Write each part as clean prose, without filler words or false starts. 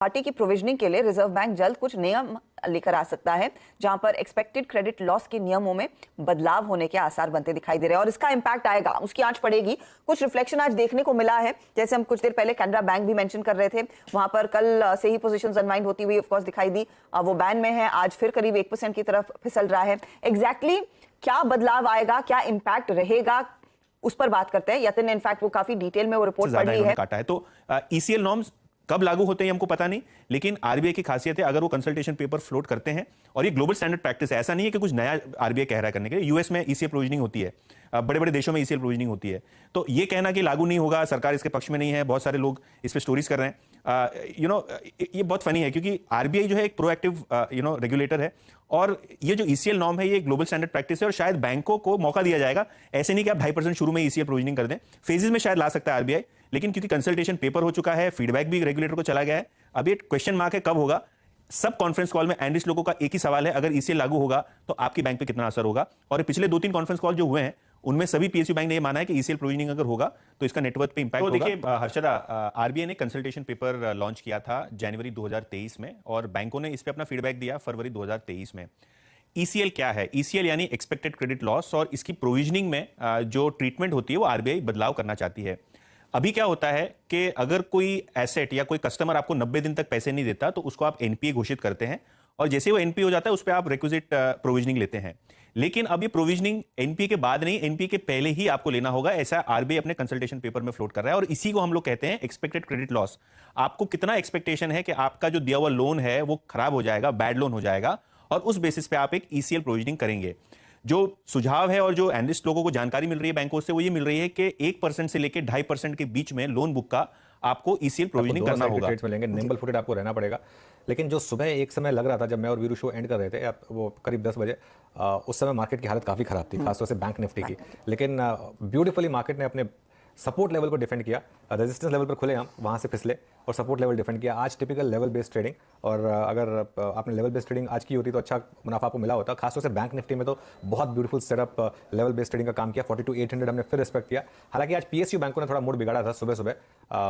घाटे की प्रोविजनिंग के लिए रिजर्व बैंक जल्द कुछ नियम लेकर आ सकता है, जहां पर एक्सपेक्टेड क्रेडिट लॉस के नियमों में बदलाव होने के आसार बनते दिखाई दे रहे हैं और इसका इंपैक्ट आएगा, उसकी आंच पड़ेगी। कुछ रिफ्लेक्शन आज देखने को मिला है, जैसे हम कुछ देर पहले कैनरा बैंक भी मेंशन कर रहे थे, वहां पर कल से ही पोजीशंस अनवाइंड होती हुई ऑफ कोर्स दिखाई दी, वो बैन में है, आज फिर करीब 1% की तरफ फिसल रहा है। एग्जैक्टली क्या बदलाव आएगा, क्या इंपैक्ट रहेगा, उस पर बात करते हैं। यतिन ने इनफैक्ट वो काफी डिटेल में वो रिपोर्ट पढ़ ली है। काटा है तो ईसीएल नॉर्म्स कब लागू होते हैं हमको पता नहीं, लेकिन आरबीआई की खासियत है अगर वो कंसल्टेशन पेपर फ्लोट करते हैं, और ये ग्लोबल स्टैंडर्ड प्रैक्टिस है, ऐसा नहीं है कि कुछ नया आरबीआई कह रहा है करने के लिए। यूएस में ईसीएल प्रोविजनिंग होती है, बड़े बड़े देशों में ईसीएल प्रोविजनिंग होती है, तो ये कहना कि लागू नहीं होगा, सरकार इसके पक्ष में नहीं है, बहुत सारे लोग इस पर स्टोरीज कर रहे हैं। ये बहुत फनी है क्योंकि आरबीआई जो है एक प्रोएक्टिव रेगुलेटर है, और ये जो ईसीएल नॉर्म है ये ग्लोबल स्टैंडर्ड प्रैक्टिस है, और शायद बैंकों को मौका दिया जाएगा। ऐसे नहीं कि आप 2.5% शुरू में ईसीएल प्रोविजनिंग कर दें, फेजेस में शायद ला सकता है आरबीआई, लेकिन क्योंकि कंसल्टेशन पेपर हो चुका है, फीडबैक भी रेगुलेटर को चला गया है, अब ये क्वेश्चन मार्क है कब होगा। सब कॉन्फ्रेंस कॉल में एनालिस्ट लोगों का एक ही सवाल है, अगर ईसीएल लागू होगा तो आपकी बैंक पे कितना असर होगा। और पिछले 2-3 कॉन्फ्रेंस कॉल जो हुए हैं उनमें सभी पीएसयू बैंक ने ये माना है कि ईसीएल प्रोविजनिंग अगर होगा तो इसका नेटवर्क पे इंपैक्ट होगा। देखिए हर्षदा, आरबीआई ने कंसल्टेशन पेपर लॉन्च किया था जनवरी 2023 में, और बैंकों ने इस पे अपना फीडबैक दिया फरवरी 2023 में। ईसीएल क्या है? ईसीएल यानी एक्सपेक्टेड क्रेडिट लॉस, और इसकी प्रोविजनिंग में जो ट्रीटमेंट होती है वो आरबीआई बदलाव करना चाहती है। अभी क्या होता है कि अगर कोई एसेट या कोई कस्टमर आपको 90 दिन तक पैसे नहीं देता तो उसको आप एनपीए घोषित करते हैं, और जैसे वो एनपीए हो जाता है उस पर आप रिक्विजिट प्रोविजनिंग लेते हैं। लेकिन अब ये प्रोविजनिंग एनपीए के बाद नहीं, एनपीए के पहले ही आपको लेना होगा, ऐसा आरबीआई अपने कंसल्टेशन पेपर में फ्लोट कर रहा है, और इसी को हम लोग कहते हैं एक्सपेक्टेड क्रेडिट लॉस। आपको कितना एक्सपेक्टेशन है कि आपका जो दिया हुआ लोन है वो खराब हो जाएगा, बैड लोन हो जाएगा, और उस बेसिस पे आप एक ईसीएल प्रोविजनिंग करेंगे। जो सुझाव है और जो एनालिस्ट लोगों को जानकारी मिल रही है बैंकों से, वो ये मिल रही है कि 1% से लेकर 2.5% के बीच में लोन बुक का आपको ईसीएल प्रोविजनिंग करना होगा। ट्रेड्स मिलेंगे, निम्बल फुटेड आपको रहना पड़ेगा। लेकिन जो सुबह एक समय लग रहा था जब मैं और वीरू शो एंड कर रहे थे, वो करीब 10 बजे, उस समय मार्केट की हालत काफ़ी ख़राब थी, खासतौर से बैंक निफ्टी की। लेकिन ब्यूटीफुली मार्केट ने अपने सपोर्ट लेवल को डिफेंड किया, रेजिस्टेंस लेवल पर खुले हम वहाँ से फिसले और सपोर्ट लेवल डिफेंड किया। आज टिपिकल लेवल बेस्ड ट्रेडिंग, और अगर आपने लेवल बेस्ड ट्रेडिंग आज की होती तो अच्छा मुनाफा आपको मिला होता। खासतौर से बैंक निफ्टी में तो बहुत beautiful setup level based trading का काम किया। 42,800 हमने फिर रिस्पेक्ट किया। हालांकि आज पीएसयू बैंकों ने थोड़ा मूड बिगाड़ा था सुबह सुबह,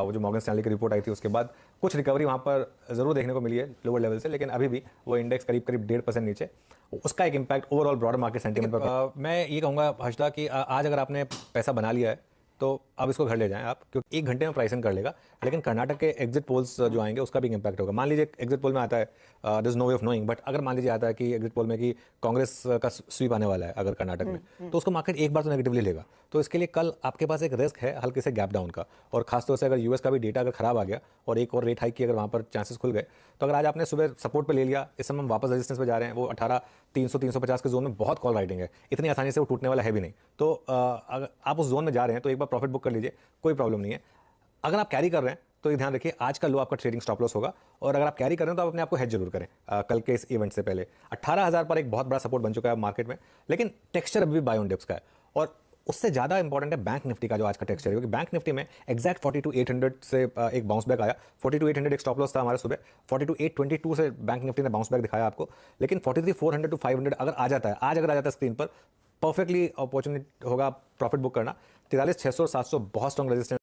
वो जो मॉर्गन स्टैनली की रिपोर्ट आई थी उसके बाद कुछ रिकवरी वहाँ पर जरूर देखने को मिली है लोअर लेवल से, लेकिन अभी भी वो इंडेक्स करीब 1.5% नीचे, उसका एक impact overall broader market sentiment पर। मैं ये कहूँगा हर्षदा कि आज अगर आपने पैसा बना लिया है तो अब इसको घर ले जाएं आप, क्योंकि 1 घंटे में प्राइसिंग कर लेगा। लेकिन कर्नाटक के एग्जिट पोल्स जो आएंगे उसका भी इंपैक्ट होगा। मान लीजिए एग्जिट पोल में आता है, there is no way of knowing, but अगर मान लीजिए आता है कि एग्जिट पोल में कि कांग्रेस का स्वीप आने वाला है अगर कर्नाटक में, तो उसको मार्केट एक बार तो नेगेटिवली लेगा। तो इसके लिए कल आपके पास एक रिस्क है हल्के से गैप डाउन का, और खासतौर से अगर यूएस का भी डेटा अगर खराब आ गया और एक और रेट हाइक की अगर वहाँ पर चांसेस खुल गए, तो अगर आज आपने सुबह सपोर्ट पे ले लिया, इस समय हम वापस रेजिस्टेंस पे जा रहे हैं, वो 18,300-350 के जोन में बहुत कॉल राइटिंग है, इतनी आसानी से वो टूटने वाला है भी नहीं। तो अगर आप उस जोन में जा रहे हैं तो एक बार प्रॉफिट बुक कर लीजिए, कोई प्रॉब्लम नहीं है। अगर आप कैरी कर रहे हैं तो ये ध्यान रखिए आज का लो आपका ट्रेडिंग स्टॉप लॉस होगा, और अगर आप कैरी कर रहे हैं तो आप अपने आप को हेज जरूर करें। कल के इस इवेंट से पहले 18,000 पर एक बहुत बड़ा सपोर्ट बन चुका है मार्केट में, लेकिन टेक्सचर अभी भी बाय ऑन डिप्स का है। और उससे ज़्यादा इंपॉर्टेंट है बैंक निफ्टी का जो आज का टेक्सचर है, क्योंकि बैंक निफ्टी में एग्जैक्ट 42,800 से एक बाउंस बैक आया। 42,800 एक स्टॉप लॉस था हमारे सुबह, 42,822 से बैंक निफ्टी ने बाउंस बैक दिखाया आपको। लेकिन 43,400 टू 500 अगर आ जाता है, आज अगर आ जाता है स्क्रीन पर, परफेक्टली अपॉर्चुनिटी होगा प्रॉफिट बुक करना। 43,600 और 700 बहुत स्ट्रॉन्ग रेजिस्टेंस